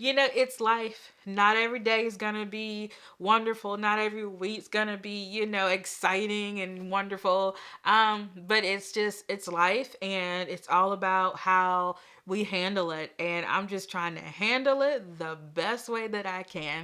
you know, it's life. Not every day is gonna be wonderful. Not every week's gonna be, you know, exciting and wonderful. But it's life, and it's all about how we handle it. And I'm just trying to handle it the best way that I can.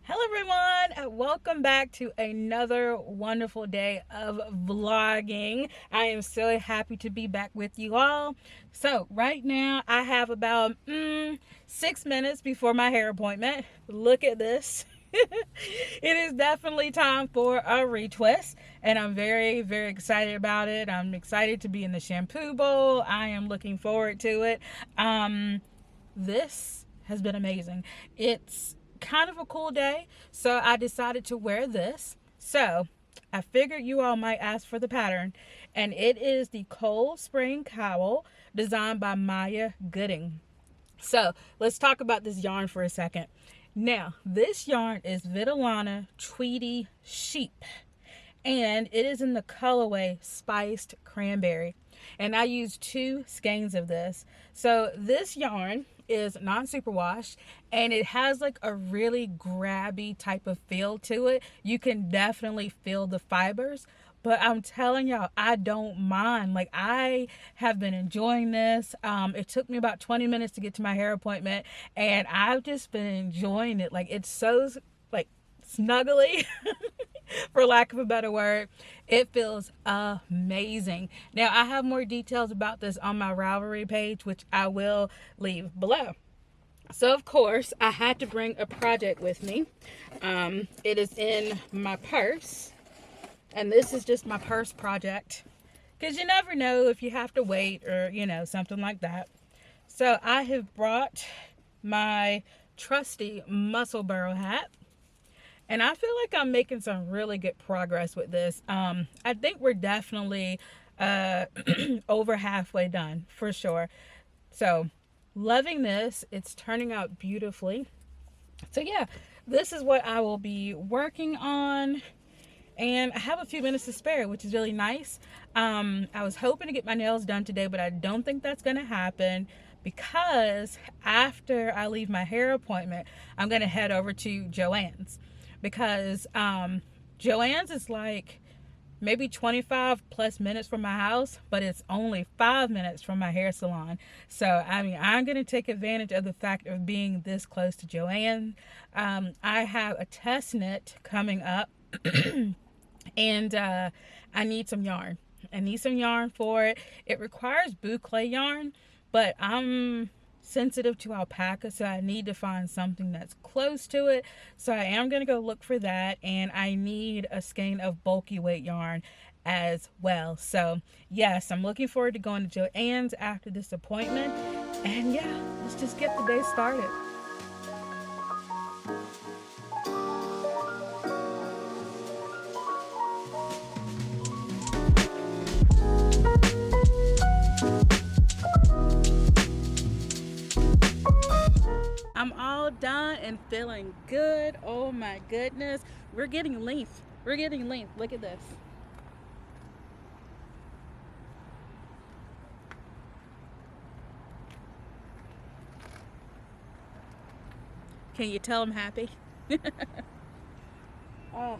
Hello, everyone, and welcome back to another wonderful day of vlogging. I am so happy to be back with you all. So right now I have about 6 minutes before my hair appointment. Look at this. It is definitely time for a retwist, and I'm very, very excited about it. I'm excited to be in the shampoo bowl. I am looking forward to it. This has been amazing. It's kind of a cool day, so I decided to wear this. So I figured you all might ask for the pattern, and it is the Cold Spring Cowl designed by Maya Gooding. So let's talk about this yarn for a second. Now, this yarn is Vitalana Tweedy Sheep, and it is in the colorway Spiced Cranberry. And I used 2 skeins of this. So this yarn is non-superwash, and it has like a really grabby type of feel to it. You can definitely feel the fibers, but I'm telling y'all, I don't mind. Like, I have been enjoying this. It took me about 20 minutes to get to my hair appointment, and I've just been enjoying it. Like, it's so like snuggly for lack of a better word. It feels amazing. Now, I have more details about this on my Ravelry page, which I will leave below. So of course I had to bring a project with me. It is in my purse, and this is just my purse project, because you never know if you have to wait or, you know, something like that. So I have brought my trusty muscle burrow hat, and I feel like I'm making some really good progress with this. I think we're definitely over halfway done for sure. So loving this. It's turning out beautifully. So yeah, this is what I will be working on, and I have a few minutes to spare, which is really nice. I was hoping to get my nails done today, but I don't think that's going to happen, because after I leave my hair appointment, I'm going to head over to Joann's, because Joann's is like maybe 25 plus minutes from my house, but it's only 5 minutes from my hair salon. So I mean, I'm going to take advantage of the fact of being this close to Joann. I have a test knit coming up and I need some yarn. I need some yarn for it. It requires boucle yarn, but I'm sensitive to alpaca, so I need to find something that's close to it. So I am going to go look for that, and I need a skein of bulky weight yarn as well. So yes, I'm looking forward to going to Joann's after this appointment, and yeah, let's just get the day started. I'm all done and feeling good. Oh my goodness. We're getting length. We're getting length. Look at this. Can you tell I'm happy? Oh,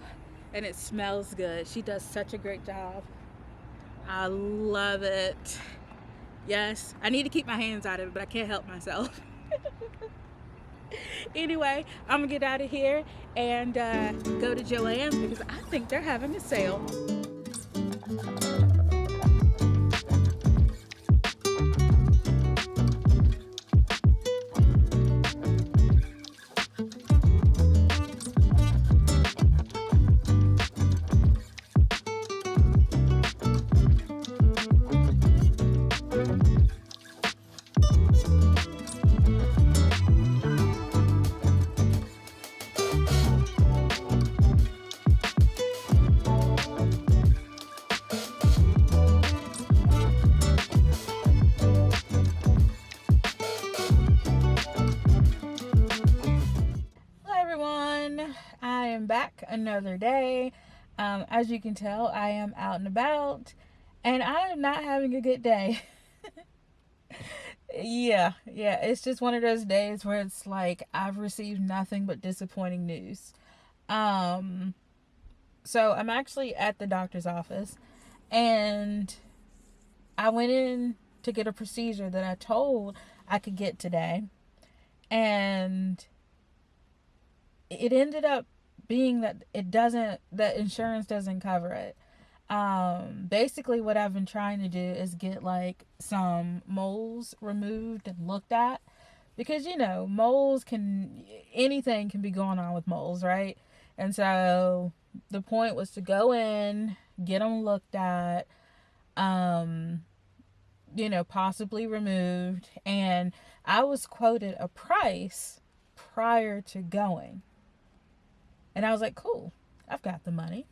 and it smells good. She does such a great job. I love it. Yes, I need to keep my hands out of it, but I can't help myself. Anyway, I'm gonna get out of here and go to Joann's, because I think they're having a sale. back another day. As you can tell, I am out and about, and I am not having a good day. Yeah, it's just one of those days where it's like I've received nothing but disappointing news. Um, so I'm actually at the doctor's office, and I went in to get a procedure that I told I could get today, and it ended up being that that insurance doesn't cover it. Basically what I've been trying to do is get like some moles removed and looked at, because moles anything can be going on with moles, right? And so the point was to go in, get them looked at, um possibly removed, and I was quoted a price prior to going. And I was like, cool, I've got the money.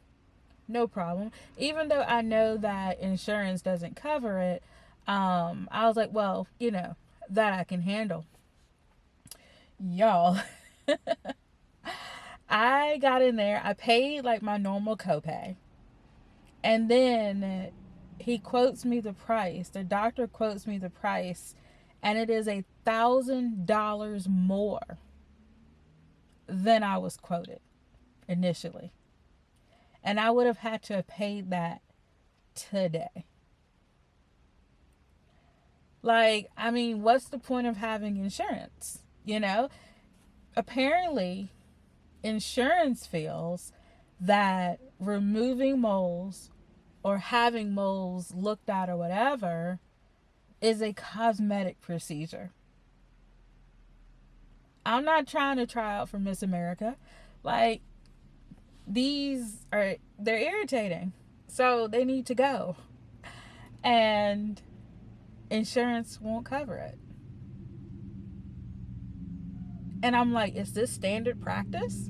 No problem. Even though I know that insurance doesn't cover it, I was like, well, that I can handle. Y'all, I got in there, I paid like my normal copay. And then he quotes me the price. The doctor quotes me the price, and it is $1,000 more than I was quoted initially. And I would have had to have paid that today. Like, I mean, what's the point of having insurance? Apparently, insurance feels that removing moles or having moles looked at or whatever is a cosmetic procedure. I'm not trying to try out for Miss America. Like, they're irritating. So they need to go. And insurance won't cover it. And I'm like, is this standard practice?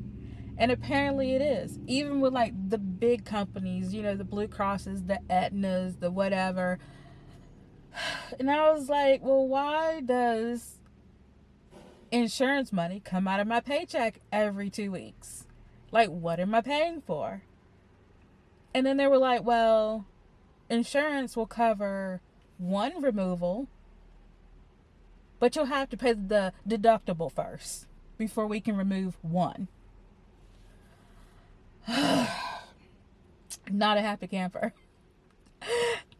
And apparently it is. Even with like the big companies, the Blue Crosses, the Aetnas, the whatever. And I was like, well, why does insurance money come out of my paycheck every 2 weeks? Like, what am I paying for? And then they were like, well, insurance will cover one removal, but you'll have to pay the deductible first before we can remove one. Not a happy camper.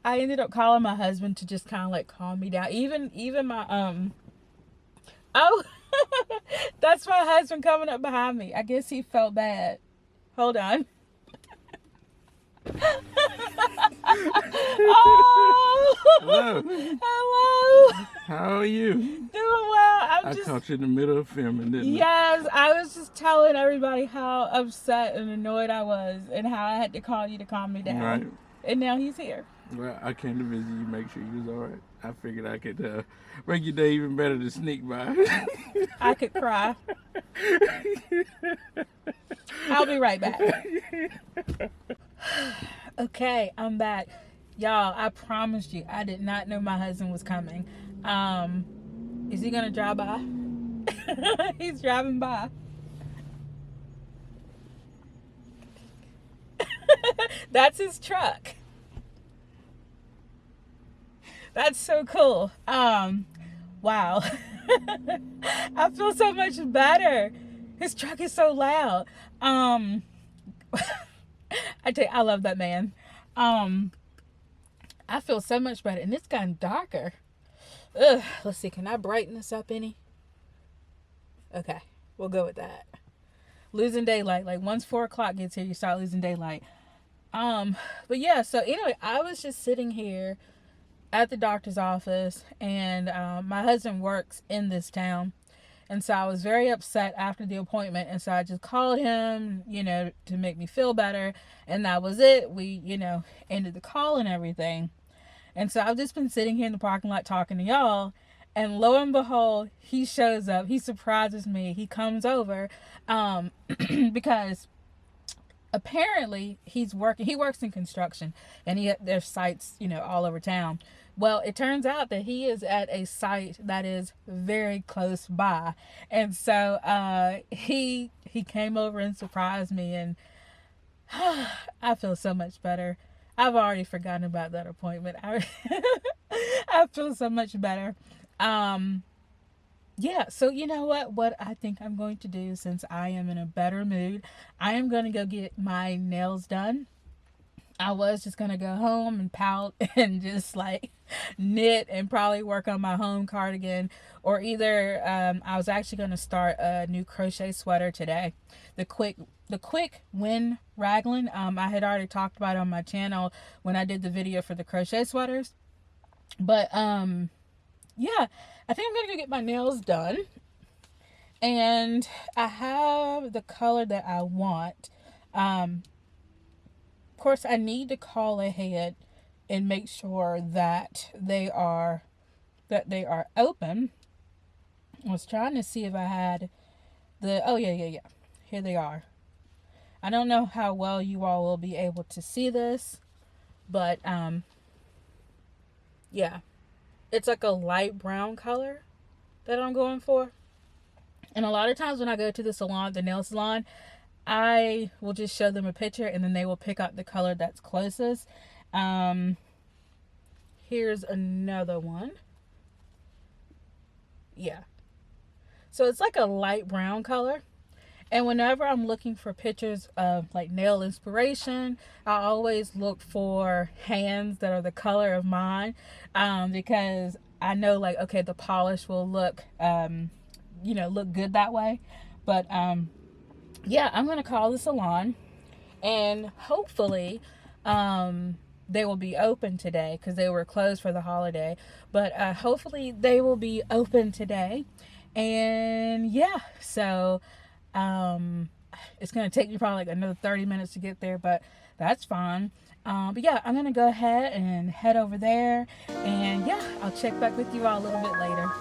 I ended up calling my husband to just kind of like calm me down. Even my oh, that's my husband coming up behind me. I guess he felt bad. Hold on. Oh, hello. Hello. How are you? Doing well. I caught you in the middle of filming, didn't I? Yes, I was just telling everybody how upset and annoyed I was, and how I had to call you to calm me down. Right. And now he's here. Well, I came to visit you, make sure you was all right. I figured I could make your day even better to sneak by. I could cry. I'll be right back. Okay, I'm back. Y'all, I promised you, I did not know my husband was coming. Is he gonna drive by? He's driving by. That's his truck. That's so cool. Wow. I feel so much better. His truck is so loud. I tell you, I love that man. I feel so much better, and it's gotten darker. Ugh, let's see, can I brighten this up any? Okay, we'll go with that. Losing daylight, like once 4 o'clock gets here, you start losing daylight. But yeah, so anyway, I was just sitting here at the doctor's office, and my husband works in this town, and so I was very upset after the appointment, and so I just called him, to make me feel better, and that was it. We, ended the call and everything. And so I've just been sitting here in the parking lot talking to y'all, and lo and behold, he shows up. He surprises me. He comes over because apparently he works in construction, and there's sites, all over town. Well, it turns out that he is at a site that is very close by. And so he came over and surprised me, and I feel so much better. I've already forgotten about that appointment. I feel so much better. Um, yeah, so you know what? What I think I'm going to do, since I am in a better mood, I am going to go get my nails done. I was just gonna go home and pout and just like knit and probably work on my home cardigan, or either I was actually gonna start a new crochet sweater today. The quick the quick win raglan. I had already talked about it on my channel when I did the video for the crochet sweaters. But yeah, I think I'm gonna go get my nails done, and I have the color that I want. Of course, I need to call ahead and make sure that they are open. I was trying to see if I had the, oh yeah. Here they are. I don't know how well you all will be able to see this, but yeah. It's like a light brown color that I'm going for. And a lot of times when I go to the salon, the nail salon, I will just show them a picture and then they will pick out the color that's closest. Um, Here's another one. Yeah. So it's like a light brown color. And whenever I'm looking for pictures of like nail inspiration, I always look for hands that are the color of mine, because I know like, okay, the polish will look, look good that way. But yeah, I'm going to call the salon, and hopefully they will be open today because they were closed for the holiday. But hopefully they will be open today. And yeah, so it's going to take me probably like another 30 minutes to get there, but that's fine. But yeah, I'm going to go ahead and head over there. And yeah, I'll check back with you all a little bit later.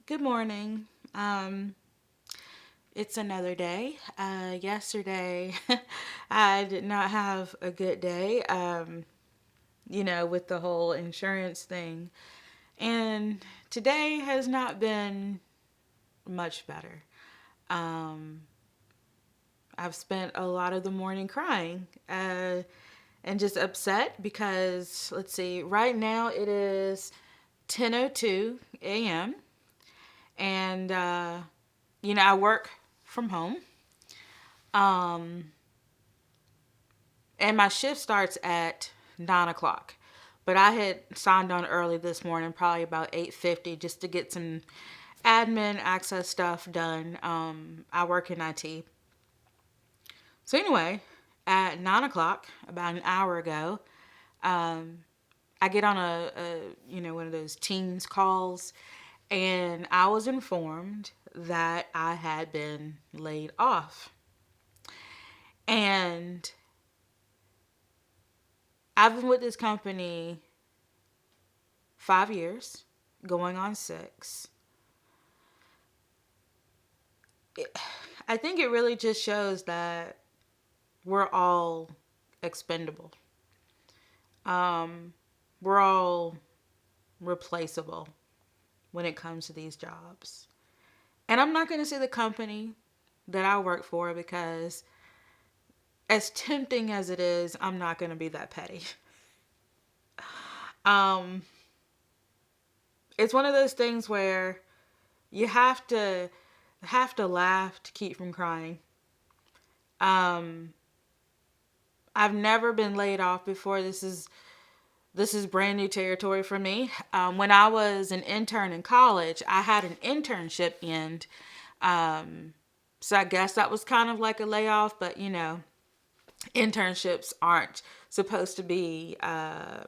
Good morning. It's another day. Yesterday, I did not have a good day, with the whole insurance thing. And today has not been much better. I've spent a lot of the morning crying and just upset because, let's see, right now it is 10:02 a.m. And, I work from home. And my shift starts at 9 o'clock. But I had signed on early this morning, probably about 8:50, just to get some admin access stuff done. I work in IT. So anyway, at 9 o'clock, about an hour ago, I get on one of those Teams calls, and I was informed that I had been laid off. And I've been with this company 5 years, going on 6. I think it really just shows that we're all expendable. We're all replaceable when it comes to these jobs. And I'm not going to say the company that I work for, because as tempting as it is, I'm not going to be that petty. It's one of those things where you have to laugh to keep from crying. I've never been laid off before. This is brand new territory for me. When I was an intern in college, I had an internship end. So I guess that was kind of like a layoff, but internships aren't supposed to be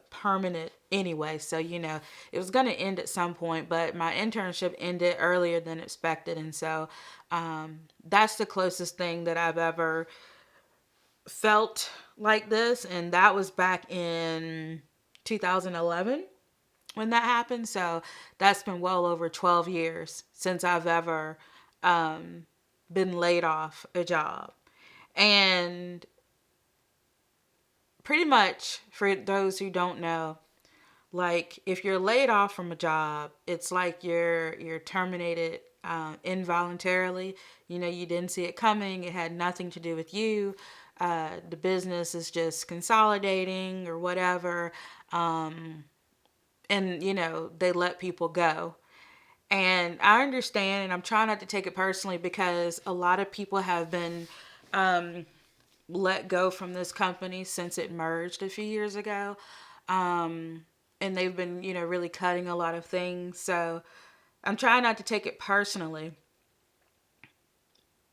permanent anyway. So, it was going to end at some point, but my internship ended earlier than expected. And so that's the closest thing that I've ever felt like this. And that was back in 2011 when that happened. So that's been well over 12 years since I've ever been laid off a job. And pretty much, for those who don't know, like if you're laid off from a job, it's like you're terminated involuntarily. You know, you didn't see it coming. It had nothing to do with you. The business is just consolidating or whatever. And you know, they let people go. And I understand, and I'm trying not to take it personally because a lot of people have been let go from this company since it merged a few years ago. And they've been, you know, really cutting a lot of things. So I'm trying not to take it personally.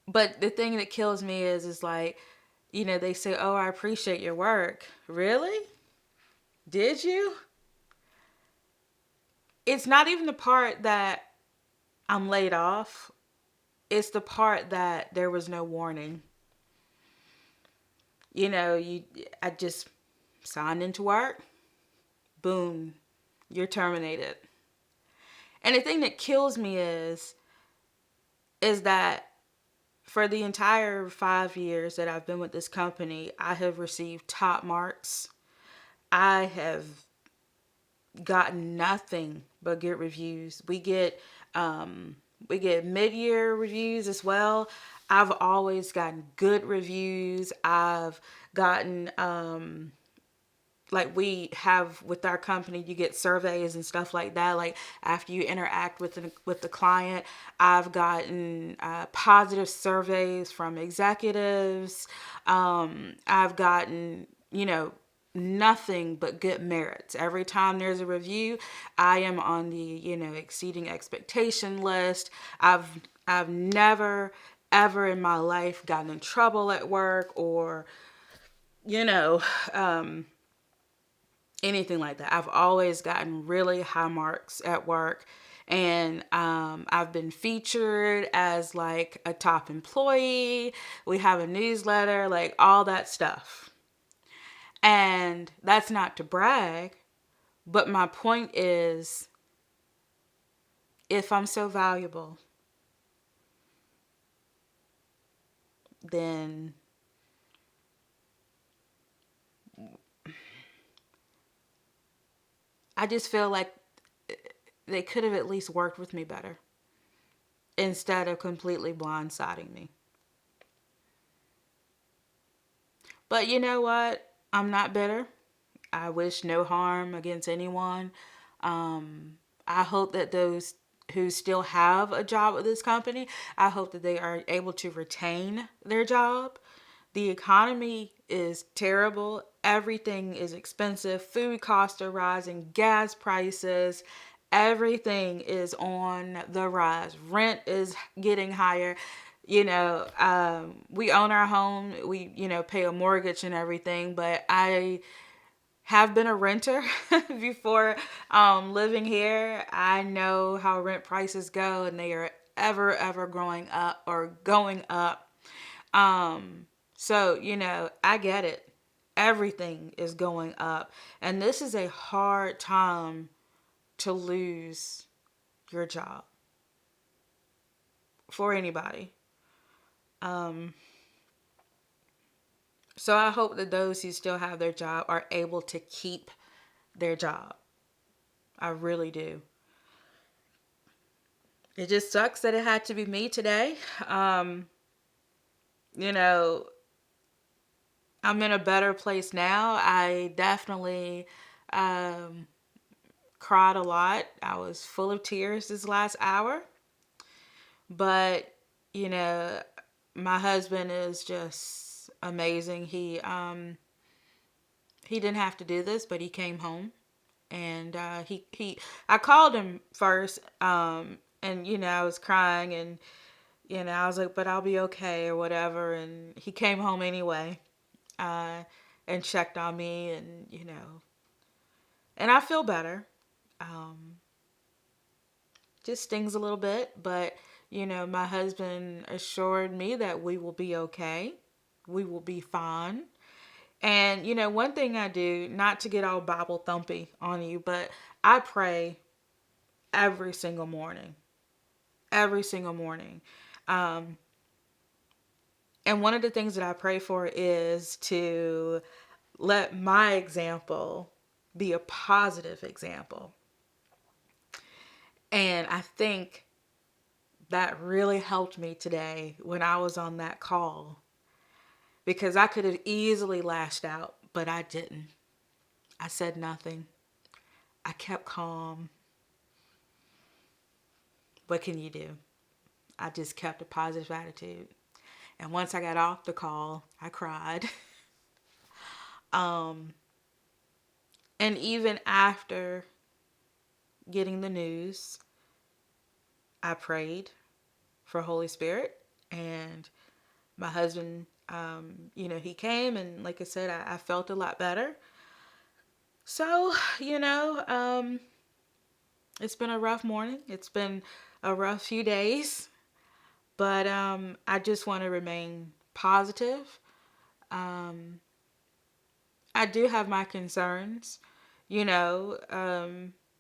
But the thing that kills me is like, you know, they say, "Oh, I appreciate your work." Really? Did you? It's not even the part that I'm laid off. It's the part that there was no warning. You know, I just signed into work. Boom, you're terminated. And the thing that kills me is that for the entire 5 years that I've been with this company, I have received top marks. I have gotten nothing but good reviews. We get mid-year reviews as well. I've always gotten good reviews. I've gotten like we have with our company, you get surveys and stuff like that. Like after you interact with the client, I've gotten positive surveys from executives. I've gotten, you know, nothing but good merits. Every time there's a review, I am on the, you know, exceeding expectation list. I've never ever in my life gotten in trouble at work or, you know, anything like that. I've always gotten really high marks at work. And I've been featured as like a top employee. We have a newsletter, like all that stuff. And that's not to brag, but my point is, if I'm so valuable, then I just feel like they could have at least worked with me better instead of completely blindsiding me. But you know what? I'm not bitter. I wish no harm against anyone. I hope that those who still have a job with this company, I hope that they are able to retain their job. The economy is terrible. Everything is expensive. Food costs are rising. Gas prices. Everything is on the rise. Rent is getting higher. You know, we own our home. We, you know, pay a mortgage and everything. But I have been a renter before living here. I know how rent prices go, and they are ever growing up or going up. So, you know, I get it. Everything is going up. And this is a hard time to lose your job for anybody. So I hope that those who still have their job are able to keep their job. I really do. It just sucks that it had to be me today. You know, I'm in a better place now. I definitely cried a lot. I was full of tears this last hour. But, you know, my husband is just amazing. He didn't have to do this, but he came home, and I called him first, and you know, I was crying, and you know, I was like, but I'll be okay or whatever, and he came home anyway, and checked on me, and you know, and I feel better. Just stings a little bit, but you know, my husband assured me that we will be okay. We will be fine. And, you know, one thing I do, not to get all Bible thumpy on you, but I pray every single morning. Every single morning. Um, and one of the things that I pray for is to let my example be a positive example. And I think that really helped me today when I was on that call, because I could have easily lashed out, but I didn't. I said nothing. I kept calm. What can you do? I just kept a positive attitude. And once I got off the call, I cried. um, and even after getting the news, I prayed for Holy Spirit, and my husband, he came, and like I said, I felt a lot better. So, it's been a rough morning. It's been a rough few days, but I just want to remain positive. Um, I do have my concerns, you know,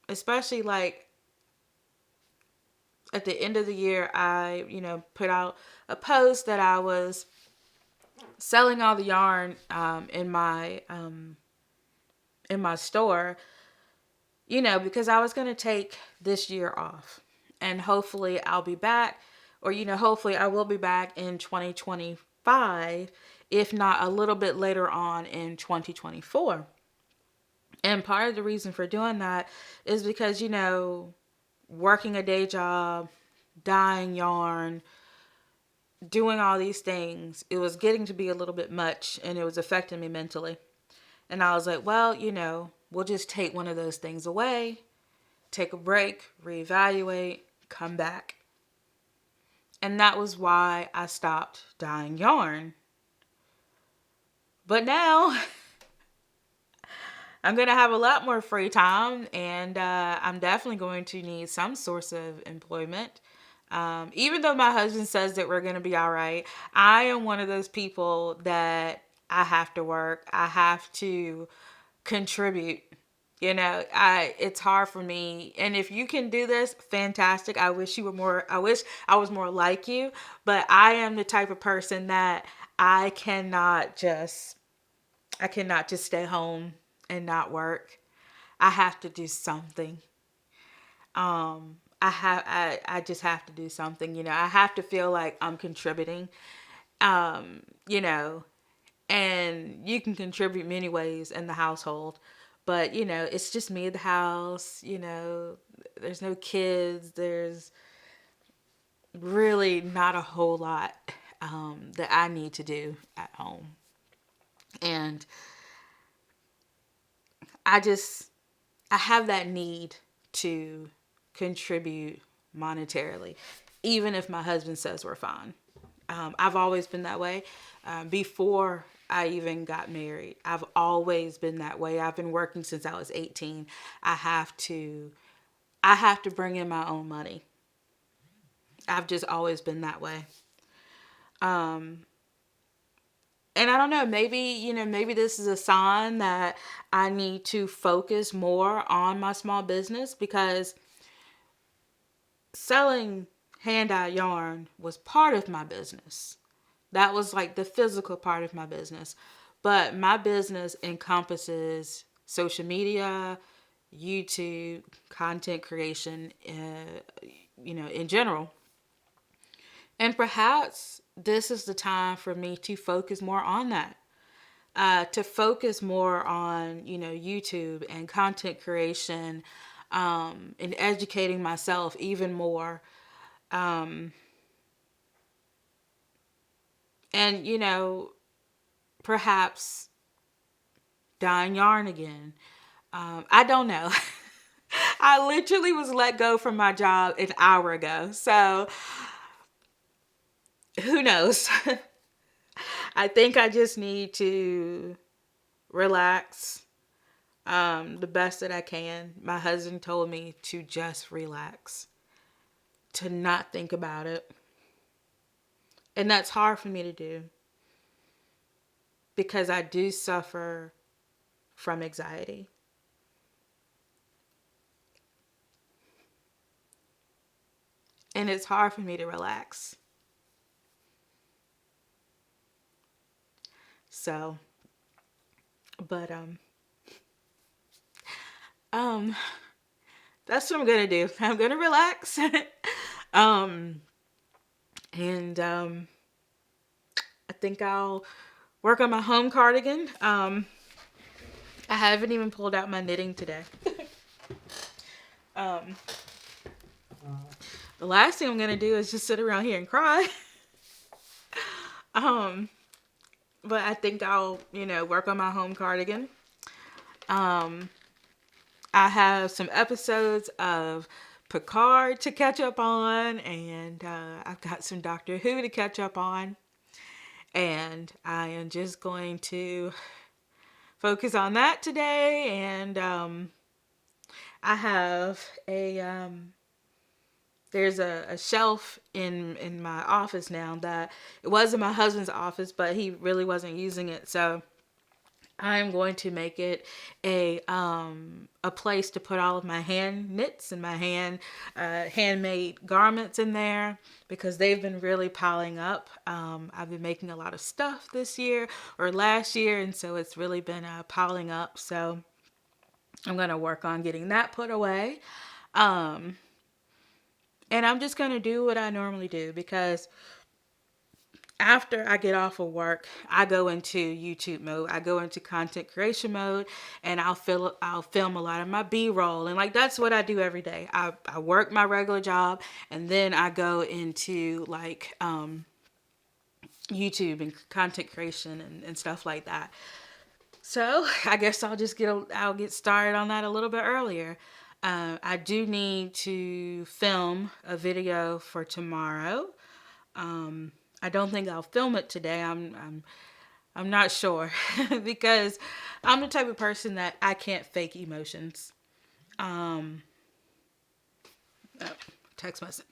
especially like at the end of the year, I, put out a post that I was selling all the yarn in my store, because I was going to take this year off, and hopefully I'll be back, or hopefully I will be back in 2025, if not a little bit later on in 2024. And part of the reason for doing that is because, working a day job, dyeing yarn, doing all these things, it was getting to be a little bit much, and it was affecting me mentally. And I was like, well, we'll just take one of those things away, take a break, reevaluate, come back. And that was why I stopped dyeing yarn. But now I'm going to have a lot more free time, and I'm definitely going to need some source of employment. Even though my husband says that we're going to be all right, I am one of those people that I have to work. I have to contribute. It's hard for me. And if you can do this, fantastic. I wish I was more like you, but I am the type of person that I cannot just stay home and not work. I have to do something. I just have to do something. I have to feel like I'm contributing. Um, you know, and you can contribute many ways in the household, but it's just me at the house. There's no kids. There's really not a whole lot that I need to do at home, and I have that need to contribute monetarily, even if my husband says we're fine. I've always been that way. Before I even got married, I've always been that way. I've been working since I was 18. I have to bring in my own money. I've just always been that way. And I don't know, maybe this is a sign that I need to focus more on my small business, because selling hand-dyed yarn was part of my business. That was like the physical part of my business. But my business encompasses social media, YouTube, content creation, in general. And perhaps this is the time for me to focus more on that. To focus more on, YouTube and content creation, and educating myself even more. And, perhaps dyeing yarn again. I don't know. I literally was let go from my job an hour ago. So who knows? I think I just need to relax the best that I can. My husband told me to just relax, to not think about it. And that's hard for me to do, because I do suffer from anxiety. and it's hard for me to relax. So, but that's what I'm gonna do. I'm gonna relax. um, and I think I'll work on my home cardigan. I haven't even pulled out my knitting today. um, the last thing I'm gonna do is just sit around here and cry. But I think I'll, work on my home cardigan. I have some episodes of Picard to catch up on, and I've got some Doctor Who to catch up on. And I am just going to focus on that today. And I have there's a shelf in my office now that it was in my husband's office, but he really wasn't using it. So I'm going to make it a place to put all of my hand knits and my handmade garments in there, because they've been really piling up. I've been making a lot of stuff this year or last year, and so it's really been piling up. So I'm going to work on getting that put away. And I'm just going to do what I normally do, because after I get off of work, I go into YouTube mode. I go into content creation mode, and I'll film a lot of my B-roll. And that's what I do every day. I work my regular job, and then I go into YouTube and content creation and stuff like that. So I guess I'll get started on that a little bit earlier. I do need to film a video for tomorrow. I don't think I'll film it today. I'm not sure because I'm the type of person that I can't fake emotions. Text message.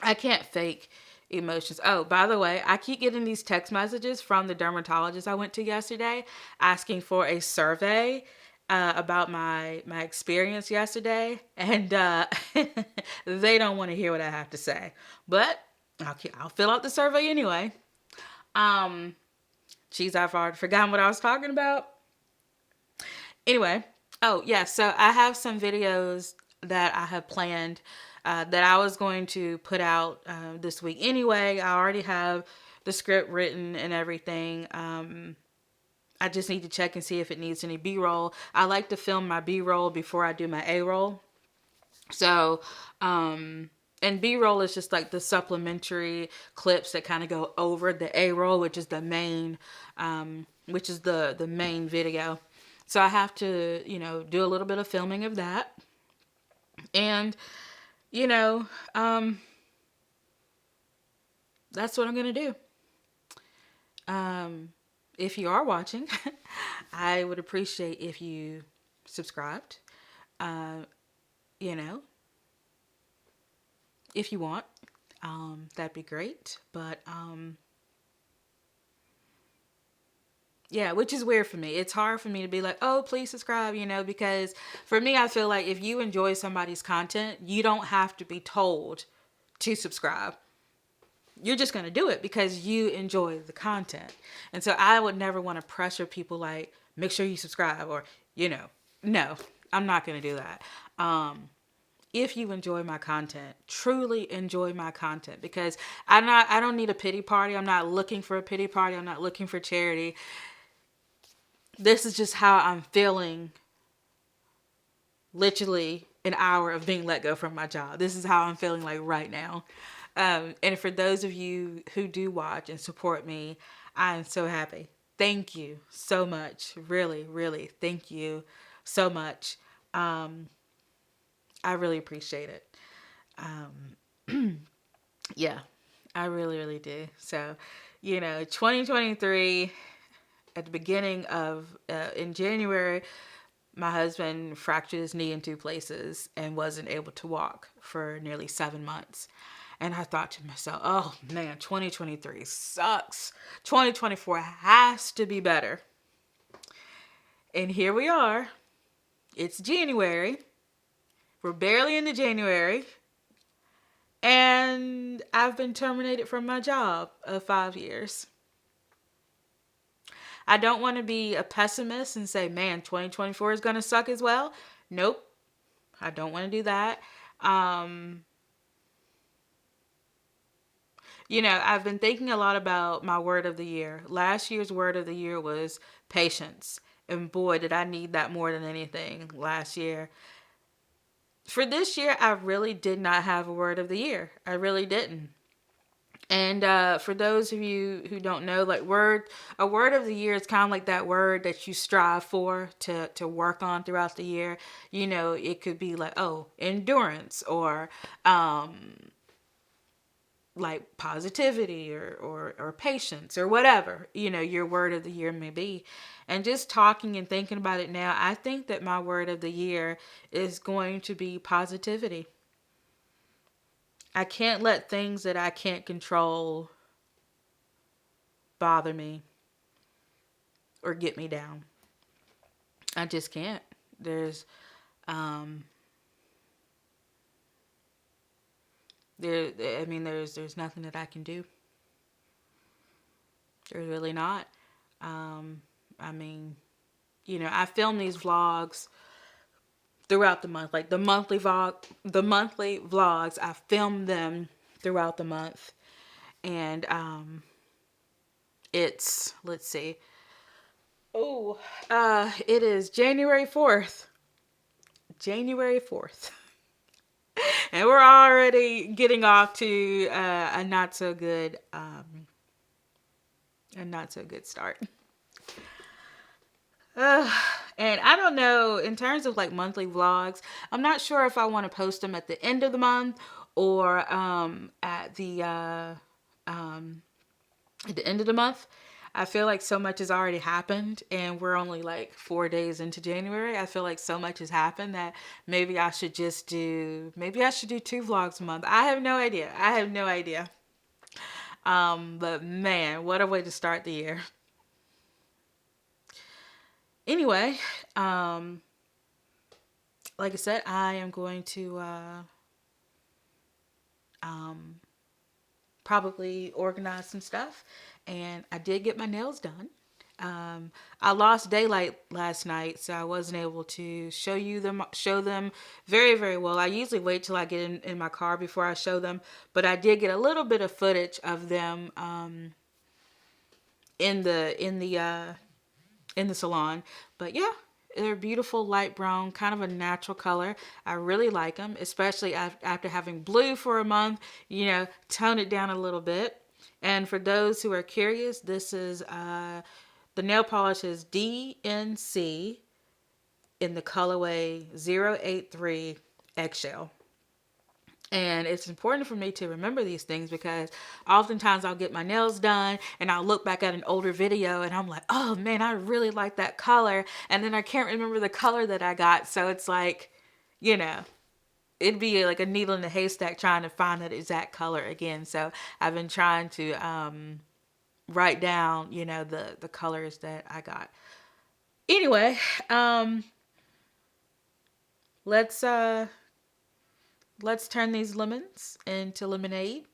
I can't fake emotions. Oh, by the way, I keep getting these text messages from the dermatologist I went to yesterday asking for a survey about my experience yesterday, and they don't want to hear what I have to say, but I'll fill out the survey anyway. Geez, I've already forgotten what I was talking about. Anyway, oh yeah, so I have some videos that I have planned that I was going to put out this week anyway. I already have the script written and everything. I just need to check and see if it needs any B-roll. I like to film my B-roll before I do my A-roll. So, and B-roll is just the supplementary clips that kind of go over the A-roll, which is the main, the main video. So I have to, do a little bit of filming of that. And, that's what I'm going to do. If you are watching, I would appreciate if you subscribed, if you want, that'd be great. But, yeah, which is weird for me. It's hard for me to be like, oh, please subscribe, because for me, I feel like if you enjoy somebody's content, you don't have to be told to subscribe. You're just going to do it because you enjoy the content. And so I would never want to pressure people make sure you subscribe or, no, I'm not going to do that. If you enjoy my content, truly enjoy my content, because I don't need a pity party. I'm not looking for a pity party. I'm not looking for charity. This is just how I'm feeling. Literally an hour of being let go from my job. This is how I'm feeling right now. And for those of you who do watch and support me, I am so happy. Thank you so much. Really, really, thank you so much. I really appreciate it. Yeah, I really, really do. So, 2023, at the beginning of, in January, my husband fractured his knee in 2 places and wasn't able to walk for nearly 7 months. And I thought to myself, oh man, 2023 sucks. 2024 has to be better. And here we are. It's January. We're barely into January. And I've been terminated from my job of 5 years. I don't want to be a pessimist and say, man, 2024 is going to suck as well. Nope. I don't want to do that. Um, I've been thinking a lot about my word of the year. Last year's word of the year was patience. And boy, did I need that more than anything last year. For this year, I really did not have a word of the year. I really didn't. And for those of you who don't know, like a word of the year is kind of like that word that you strive for to work on throughout the year. It could be like, oh, endurance, or like positivity, or patience, or whatever, your word of the year may be. And just talking and thinking about it now, I think that my word of the year is going to be positivity. I can't let things that I can't control bother me or get me down. I just can't. There's there's nothing that I can do. There's really not. I film these vlogs throughout the month, like the monthly vlogs. I film them throughout the month, and let's see. Oh, it is January 4th. January 4th. And we're already getting off to a not so good start. And I don't know, in terms of like monthly vlogs, I'm not sure if I want to post them at the end of the month or at the end of the month. I feel like so much has already happened, and we're only like 4 days into January. I feel like so much has happened that maybe I should do 2 vlogs a month. I have no idea. But man, what a way to start the year. Anyway, like I said, I am going to probably organize some stuff, and I did get my nails done. I lost daylight last night, so I wasn't able to show them very, very well. I usually wait till I get in my car before I show them, but I did get a little bit of footage of them in the salon. But yeah, they're beautiful light brown, kind of a natural color. I really like them, especially after having blue for a month. Tone it down a little bit. And for those who are curious, this is the nail polish is DNC in the colorway 083 Eggshell. And it's important for me to remember these things because oftentimes I'll get my nails done and I'll look back at an older video and I'm like, oh man, I really like that color. And then I can't remember the color that I got. So it's like, it'd be like a needle in a haystack trying to find that exact color again. So I've been trying to write down, the colors that I got. Anyway, let's turn these lemons into lemonade.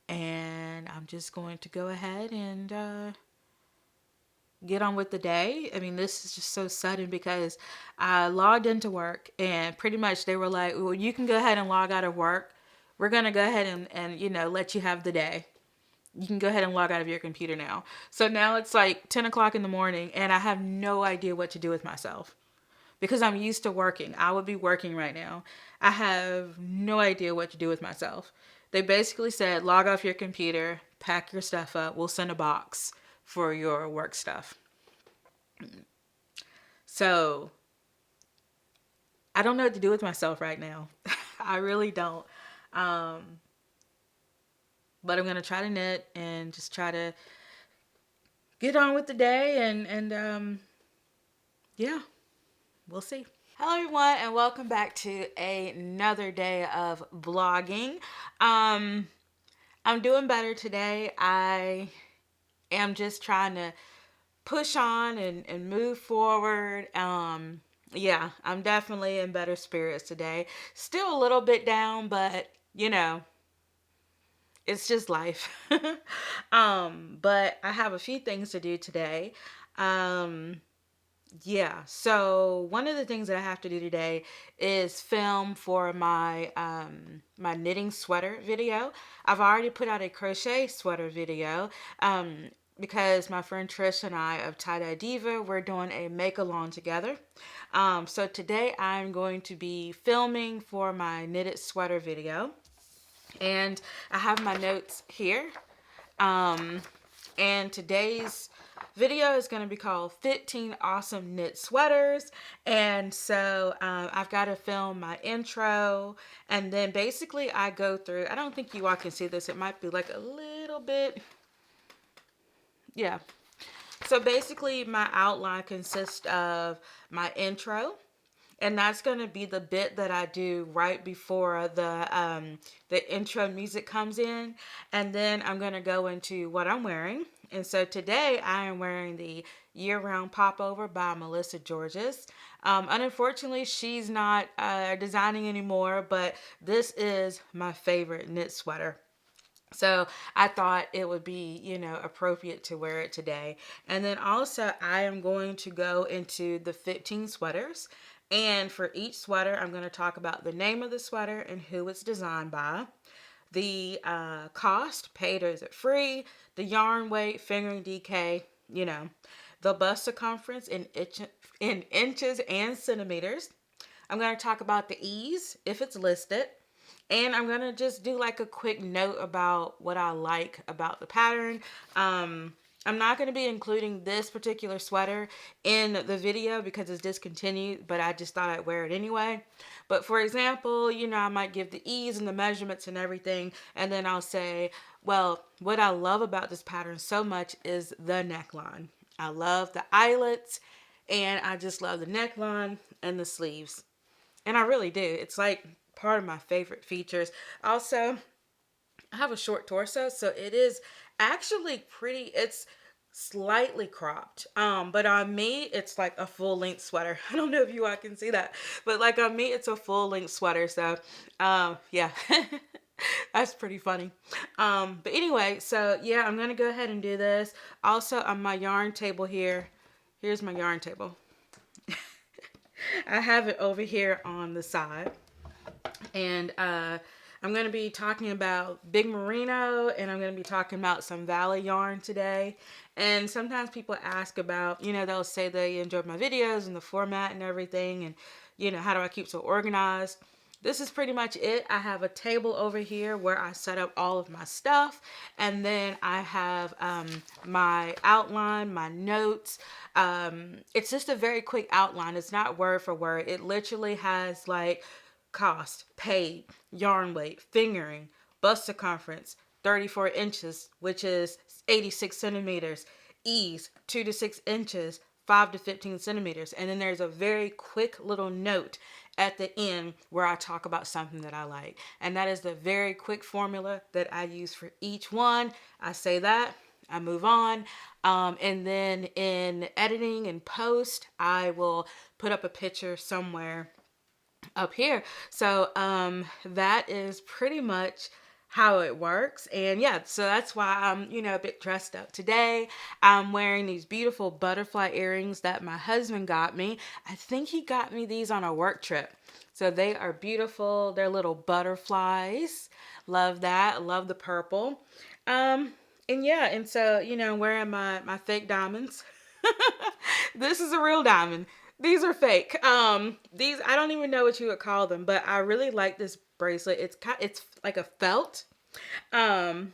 And I'm just going to go ahead and get on with the day. I mean, this is just so sudden because I logged into work and pretty much they were like, well, you can go ahead and log out of work. We're going to go ahead and let you have the day. You can go ahead and log out of your computer now. So now it's like 10 o'clock in the morning and I have no idea what to do with myself. Because I'm used to working. I would be working right now. I have no idea what to do with myself. They basically said, log off your computer, pack your stuff up. We'll send a box for your work stuff. So, I don't know what to do with myself right now. I really don't. But I'm going to try to knit and just try to get on with the day and yeah. We'll see. Hello everyone and welcome back to another day of vlogging. I'm doing better today. I am just trying to push on and move forward. Yeah, I'm definitely in better spirits today. Still a little bit down, but you know, it's just life. But I have a few things to do today. Um, yeah, so one of the things that I have to do today is film for my knitting sweater video. I've already put out a crochet sweater video. Because my friend Trish and I of Tie Dye Diva, we're doing a make along together. So today I'm going to be filming for my knitted sweater video. And I have my notes here. And today's video is going to be called 15 Awesome Knit Sweaters. And so I've got to film my intro. And then basically I go through, I don't think you all can see this. It might be like a little bit. Yeah. So basically my outline consists of my intro. And that's going to be the bit that I do right before the intro music comes in. And then I'm going to go into what I'm wearing. And so today I am wearing the Year Round Popover by Melissa Georges. Unfortunately, she's not designing anymore, but this is my favorite knit sweater. So I thought it would be, appropriate to wear it today. And then also I am going to go into the 15 sweaters. And for each sweater, I'm going to talk about the name of the sweater and who it's designed by, the cost, paid or is it free, the yarn weight, fingering DK, the bust circumference in inches and centimeters. I'm going to talk about the ease, if it's listed. And I'm going to just do like a quick note about what I like about the pattern. I'm not going to be including this particular sweater in the video because it's discontinued, but I just thought I'd wear it anyway. But for example, I might give the ease and the measurements and everything, and then I'll say, well, what I love about this pattern so much is the neckline. I love the eyelets, and I just love the neckline and the sleeves. And I really do. It's like part of my favorite features. Also, I have a short torso, so it is actually pretty, it's slightly cropped. But on me, it's like a full length sweater. I don't know if you all can see that, but like on me, it's a full length sweater. So, yeah, that's pretty funny. But anyway, so yeah, I'm going to go ahead and do this. Also on my yarn table here, here's my yarn table. I have it over here on the side. And I'm going to be talking about Big Merino, and I'm going to be talking about some Valley yarn today. And sometimes people ask about, they'll say they enjoyed my videos and the format and everything, and, how do I keep so organized? This is pretty much it. I have a table over here where I set up all of my stuff, and then I have my outline, my notes. It's just a very quick outline. It's not word for word. It literally has like cost, paid, yarn weight, fingering, bust circumference, 34 inches, which is 86 centimeters, ease, 2 to 6 inches, 5 to 15 centimeters. And then there's a very quick little note at the end where I talk about something that I like. And that is the very quick formula that I use for each one. I say that, I move on. And then in editing and post, I will put up a picture somewhere up here. So that is pretty much how it works. And yeah, so that's why I'm, a bit dressed up today. I'm wearing these beautiful butterfly earrings that my husband got me. I think he got me these on a work trip. So they are beautiful. They're little butterflies. Love that. Love the purple. And yeah, and so, I'm wearing my fake diamonds. This is a real diamond. These are fake. These, I don't even know what you would call them, but I really like this bracelet. It's like a felt. Yeah,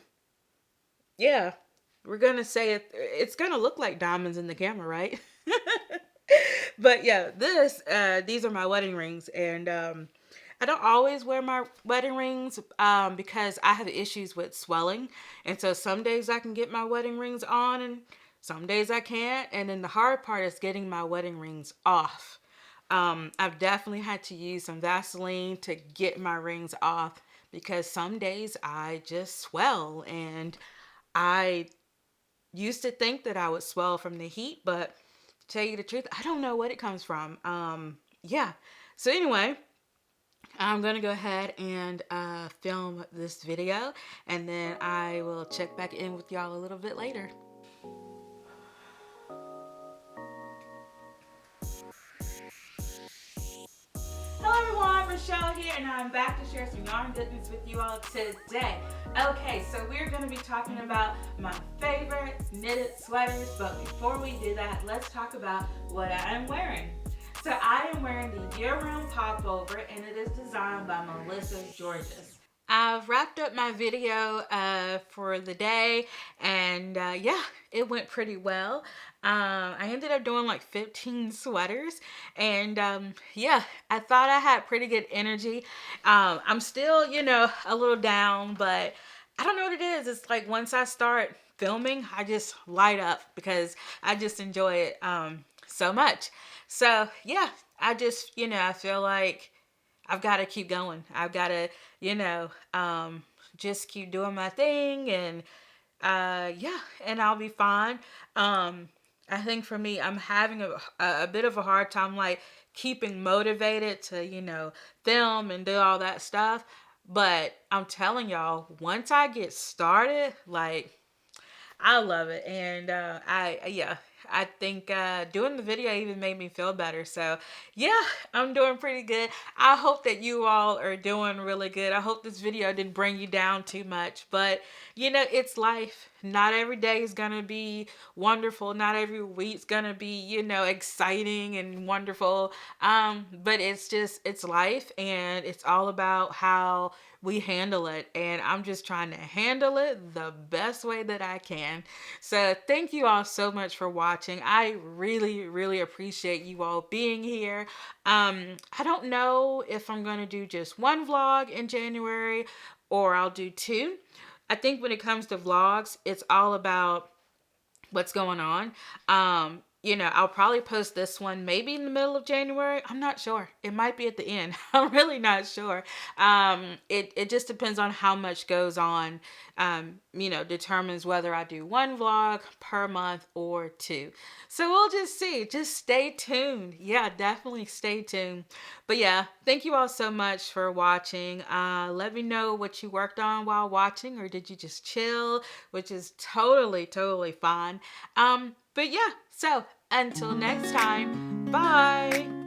we're gonna say it's gonna look like diamonds in the camera, right? But yeah, these are my wedding rings, and I don't always wear my wedding rings because I have issues with swelling, and so some days I can get my wedding rings on, and some days I can't. And then the hard part is getting my wedding rings off. I've definitely had to use some Vaseline to get my rings off because some days I just swell, and I used to think that I would swell from the heat, but to tell you the truth, I don't know what it comes from. Yeah. So anyway, I'm gonna go ahead and film this video, and then I will check back in with y'all a little bit later. Hello everyone, Michelle here, and I'm back to share some yarn goodness with you all today. Okay, so we're going to be talking about my favorite knitted sweaters, but before we do that, let's talk about what I am wearing. So I am wearing the year-round popover, and it is designed by Melissa Georges. I've wrapped up my video for the day, and yeah, it went pretty well. I ended up doing like 15 sweaters, and yeah, I thought I had pretty good energy. I'm still, you know, a little down, but I don't know what it is. It's like once I start filming, I just light up because I just enjoy it so much. So yeah, I just, you know, I feel like I've got to keep going. I've got to, you know, just keep doing my thing, and yeah, and I'll be fine. I think for me, I'm having a bit of a hard time, like, keeping motivated to, you know, film and do all that stuff. But I'm telling y'all, once I get started, like, I love it. And yeah, I think doing the video even made me feel better. So yeah, I'm doing pretty good. I hope that you all are doing really good. I hope this video didn't bring you down too much, but you know, it's life. Not every day is gonna be wonderful. Not every week's gonna be, you know, exciting and wonderful. But it's life, and it's all about how we handle it, and I'm just trying to handle it the best way that I can. So thank you all so much for watching. I really appreciate you all being here. I don't know if I'm going to do just one vlog in January or I'll do two. I think when it comes to vlogs, it's all about what's going on. You know, I'll probably post this one maybe in the middle of January. I'm not sure. It might be at the end. I'm really not sure. It just depends on how much goes on. You know, determines whether I do one vlog per month or two. So we'll just see. Just stay tuned. Yeah, definitely stay tuned. But yeah, thank you all so much for watching. Let me know what you worked on while watching, or did you just chill, which is totally fine. But yeah, so until next time, bye.